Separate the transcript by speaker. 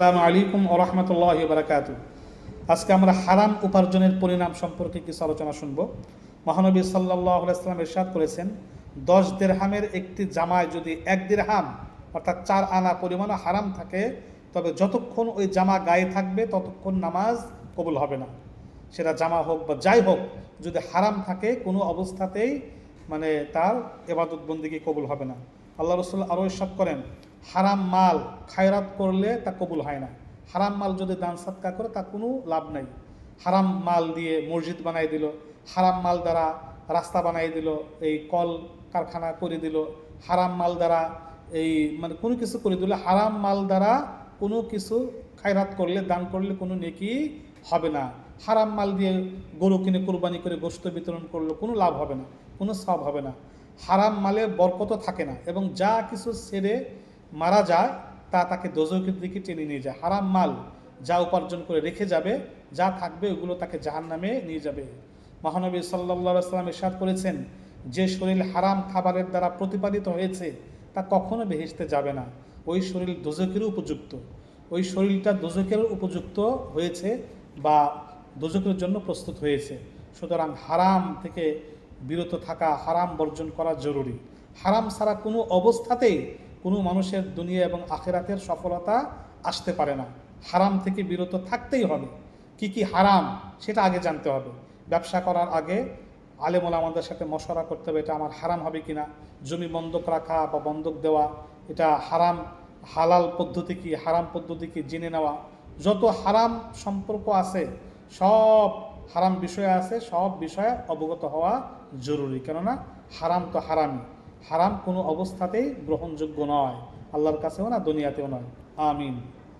Speaker 1: আসসালামু আলাইকুম ওয়া রাহমাতুল্লাহি ওয়া বারাকাতুহু। আজকে আমরা হারাম উপার্জনের পরিণাম সম্পর্কে কিছু আলোচনা শুনব। মহানবী সাল্লাল্লাহু আলাইহি ওয়াসাল্লাম ইরশাদ করেছেন, 10 দিরহামের একটি জামায় যদি 1 দিরহাম অর্থাৎ 4 আনা পরিমাণও হারাম থাকে, তবে যতক্ষণ ওই জামা গায়ে থাকবে ততক্ষণ নামাজ কবুল হবে না। সেটা জামা হোক বা যাই হোক, যদি হারাম থাকে কোনো অবস্থাতেই তার ইবাদত বন্দেগী কবুল হবে না। আল্লাহ রাসূল আরও ইরশাদ করেন, হারাম মাল খায়রাত করলে তা কবুল হয় না। হারাম মাল যদি দান সাদকা করে তা কোনো লাভ নাই। হারাম মাল দিয়ে মসজিদ বানাই দিল, হারাম মাল দ্বারা রাস্তা বানাই দিল, এই কল কারখানা করে দিল, হারাম মাল দ্বারা এই কোনো কিছু করে দিল, হারাম মাল দ্বারা কোনো কিছু খায়রাত করলে দান করলে কোনো নেকি হবে না। হারাম মাল দিয়ে গরু কিনে কোরবানি করে গোশত বিতরণ করলে কোনো লাভ হবে না, কোনো সওয়াব হবে না। হারাম মালে বরকত থাকে না এবং যা কিছু ছেড়ে মারা যায় তা তাকে দোজখের দিকে টেনে নিয়ে যায়। হারাম মাল যা উপার্জন করে রেখে যাবে, যা থাকবে ওগুলো তাকে জাহান্নামে নিয়ে যাবে। মহানবী সাল্লাল্লাহু আলাইহি ওয়াসাল্লাম ইরশাদ করেছেন, যে শরীর হারাম খাবারের দ্বারা প্রতিপালিত হয়েছে তা কখনো বেহেশতে যাবে না। ওই শরীর দোজখেরও উপযুক্ত, ওই শরীরটা দোজখের উপযুক্ত হয়েছে বা দোজখের জন্য প্রস্তুত হয়েছে। সুতরাং হারাম থেকে বিরত থাকা, হারাম বর্জন করা জরুরি। হারাম ছাড়া কোনো অবস্থাতেই কোনো মানুষের দুনিয়া এবং আখিরাতের সফলতা আসতে পারে না। হারাম থেকে বিরত থাকতেই হবে। কি কি হারাম সেটা আগে জানতে হবে। ব্যবসা করার আগে আলেম ওলামাদের সাথে মশওয়ারা করতে হবে, এটা আমার হারাম হবে কিনা। জমি বন্ধক রাখা বা বন্ধক দেওয়া এটা হারাম, হালাল পদ্ধতি কি, হারাম পদ্ধতি কি জেনে নেওয়া। যত হারাম সম্পর্ক আছে, সব হারাম বিষয় আছে, সব বিষয়ে অবগত হওয়া জরুরি। কেননা হারাম তো হারামই, হারাম কোনো অবস্থাতেই গ্রহণযোগ্য নয়, আল্লাহর কাছেও না, দুনিয়াতেও নয়। আমিন।